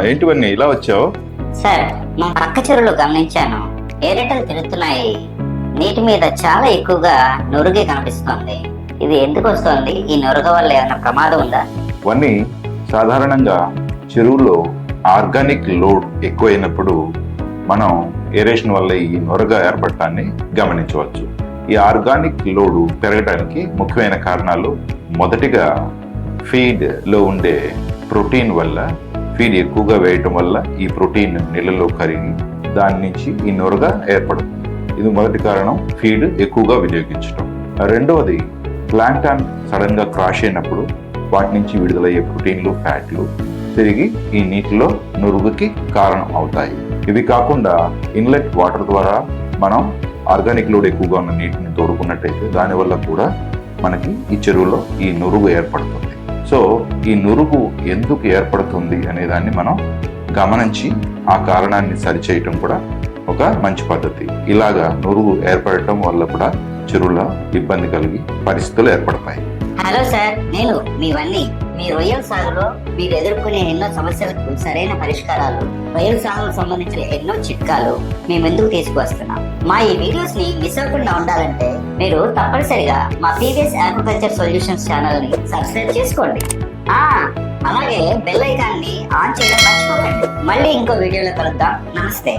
ఏంటివన్నీ ఇలా వచ్చావు? సార్, మా పక్క చెరువులో గమనించాను, ఏరెటలు తిరుగుతున్నాయి. నీటి మీద చాలా ఎక్కువగా నురుగే కనిపిస్తోంది. ఇది ఎందుకు వస్తోంది? ఈ నురగ వల్ల ఏమైనా ప్రమాదం ఉందా? ఇవన్నీ సాధారణంగా చెరువులో ఆర్గానిక్ లోడ్ ఎక్కువైనప్పుడు మనం ఏరేషన్ వల్ల ఈ నొరగ ఏర్పడటాన్ని గమనించవచ్చు. ఈ ఆర్గానిక్ లోడ్ పెరగడానికి ముఖ్యమైన కారణాలు, మొదటిగా ఫీడ్ లో ఉండే ప్రోటీన్ వల్ల, ఫీడ్ ఎక్కువగా వేయటం వల్ల ఈ ప్రోటీన్ నీళ్ళలో కరిగి దాని నుంచి ఈ నొరగ ఏర్పడుతుంది. ఇది మొదటి కారణం, ఫీడ్ ఎక్కువగా వినియోగించడం. రెండవది, ప్లాంక్టాన్ సడన్ గా క్రాష్ అయినప్పుడు వాటి నుంచి విడుదలయ్యే ప్రోటీన్లు, ఫ్యాట్లు తిరిగి ఈ నీటిలో నురుగుకి కారణం అవుతాయి. ఇవి కాకుండా ఇన్లెట్ వాటర్ ద్వారా మనం ఆర్గానిక్ లోడ్ ఎక్కువగా ఉన్న నీటిని తోడుకున్నట్టయితే దానివల్ల కూడా మనకి ఈ చెరువులో ఈ నురుగు ఏర్పడుతుంది. సో ఈ నురుగు ఎందుకు ఏర్పడుతుంది అనే దాన్ని మనం గమనించి ఆ కారణాన్ని సరిచేయటం కూడా ఒక మంచి పద్ధతి. ఇలాగా నురుగు ఏర్పడటం వల్ల కూడా చెరువులో ఇబ్బంది కలిగి పరిస్థితులు ఏర్పడతాయి. హలో సార్, నేను మీ వన్ని. మీ రొయ్యల సాగులో మీరు ఎదుర్కొనే ఎన్నో సమస్యలకు సరైన పరిష్కారాలు, రొయ్యల సాగుకు సంబంధించిన ఎన్నో చిట్కాలు మేము ఎందుకు తీసుకువస్తున్నాం. మా ఈ వీడియోస్ ని మిస్ అవ్వకుండా ఉండాలంటే మీరు తప్పనిసరిగా మా పీవీఎస్ అగ్రికల్చర్ సొల్యూషన్స్ ఛానల్ ని సబ్స్క్రైబ్ చేసుకోండి. అలాగే బెల్ ఐకాన్ ని ఆన్ చేయడం మర్చిపోకండి. మళ్ళీ ఇంకో వీడియోలో కలుద్దాం. నమస్తే.